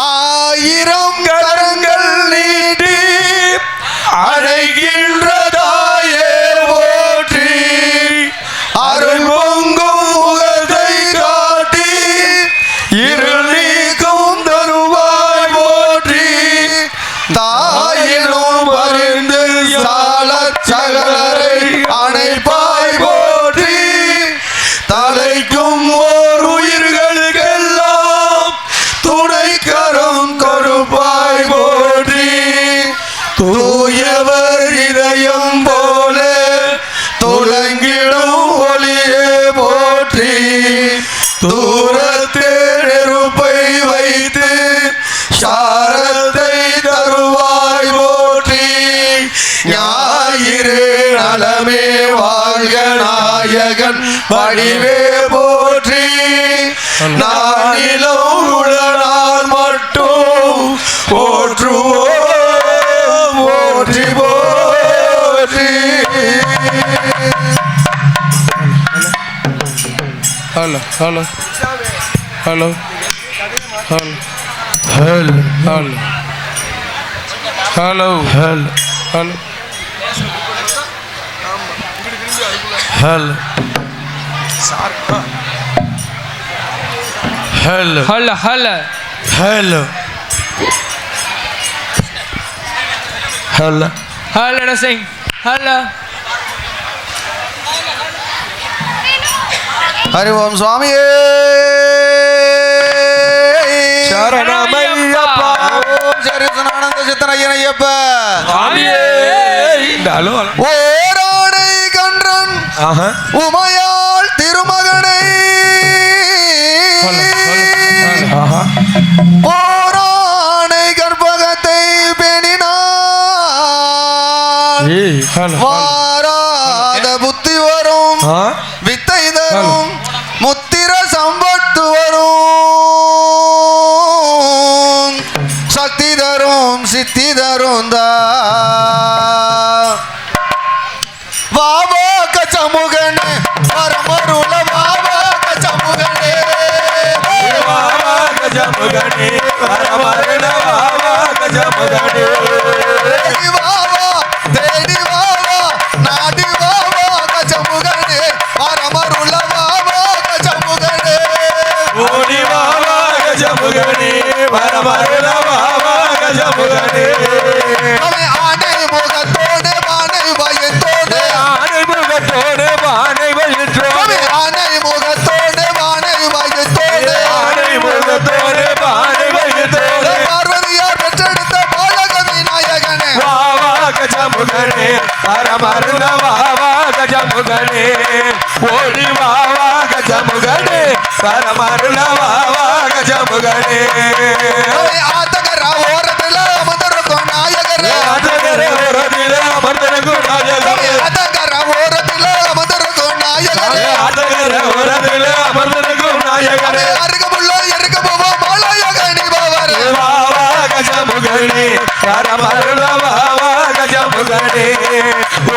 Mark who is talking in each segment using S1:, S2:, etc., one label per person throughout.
S1: ஆயிரம் கரங்கள் நீட்டி அழைகின்றதாயே போற்றி, அருள் பொங்கும் முகத்தை காட்டி இருள் நீக்கும் தருவாய் போற்றி, தாயினும் பரிந்து சால சகலரை அணைப்பாய் போற்றி, தலைக்கும் ஓர் உயிர்களுக்கெல்லாம் துணை கரம் கொடுப்பாய் போற்றி, தூயவர் இதயம் போல துலங்கிடும் ஒளியே போற்றி, தூரத்தில் நெருப்பை வைத்து சாரத்தை தருவாய் போற்றி, ஞாயிறு நலமே வாழ்க நாயகன் வடிவே போற்றி, நானிலும் உடனால் மட்டும் போற்றுவோம் போற்றி போற்றி.
S2: Hello hello hello hello
S1: hello
S2: hello
S1: hello
S2: hello
S1: hello hello
S2: hello hello
S1: hello hello
S2: hello சிங் ஹலோ.
S1: ஹரி ஓம் சுவாமியே சரணமையப்பா. ஓம் ஸ்ரீ சனானந்த சித்தனையனையப்ப
S2: சுவாமியே.
S1: ஓரானை கன்றன் உமையாள் திருமகனை, ஓரானை கற்பகத்தை பெணினாள், வாராத புத்தி வரும் வித்தை தரும் முத்திர சம்பத்து வரும் சக்தி தரும் சித்தி தரும் வாவா கச்சமுகனே வரமருள வாவா கச்சமுகனே, வாவா கச்சமுகனே வரமருள வாவா கச்சமுகனே, தேடி வாவா தேடி வாவா நாடி வாவா கச்சமுகனே வரமருள வாவா கச்சமுகனே, ஓடி வாவா கச்சமுகனே வரமருள வாவா கச்சமுகனே, ஆனை முகத்தோடு பானை பயத்தோடு, ஆனை முகத்தோடு பானை பயத்தோடு, ஆனை முகத்தோடு பானை பயத்தோடு, ஆனை முகத்தோடு பானை பயத்தோடு, பார்வதியார் பெற்றெடுத்த பாலக விநாயகனே வாவா கஜமுகனே வரமருள வாவா கஜமுகனே, ஓடி வாவா கஜமுகனே வரமருள வாவா கஜமுகனே, ஆத்தகர ஓரத்தில் அமர்ந்திருக்கும் நாயகரே, ஆத்தகர ஓரத்தில் அமர்ந்திருக்கும் நாயகரே, ஆத்தகர ஓரத்தில் அமர்ந்திருக்கும் நாயகரே, ஆத்தகர ஓரத்தில் அமர்ந்திருக்கும் நாயகரே, அருகமுள்ள எருக போவோம் மாலயகனி பவரே வாவா கஜமுகனே வரமருள வாவா கஜமுகனே,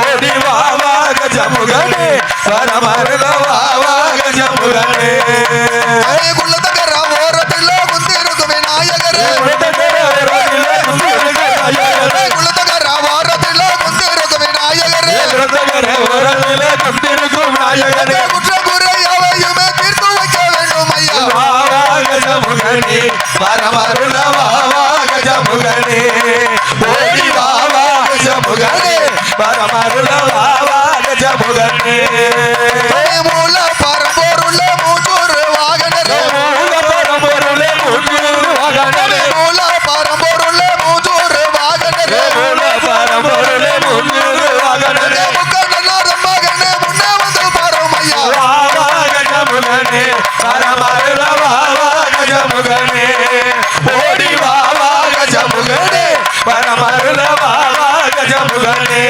S1: ஓடி வாவா கஜமுகனே வரமருள வாவா கஜமுகனே, குள்ளதகர ஓரத்தில் முந்திருக்கும் விநாயகரே, குள்ளதகர ஓரத்தில் முந்திருக்கும் விநாயகரே, முந்திருக்கும் விநாயகரே, குற்றக்குறை யாவையுமே தீர்த்து வைக்க வேண்டும் ஐயா வாவா கஜமுகனே வரமருள வாவா கஜமுகனே, ஓடி வாவா கஜமுகனே வரமருள வாவா கஜமுகனே, மூல பரம்பொருள மூஞ்சூர் வாகனரே, மூல பரம்பொருள மூஞ்சூர் வாகனரே, மூல பரம்பொருள மூஞ்சூர் வாகனரே, மூல பரம்பொருள மூஞ்சூர் வாகனரே, முக்கண்ணனார் மகனே முன்னே வந்து பரமையா வாவா கஜமுகனே வரமருள வாவா கஜமுகனே, ஓடி வாவா கஜமுகனே வரமருள வாவா கஜமுகனே,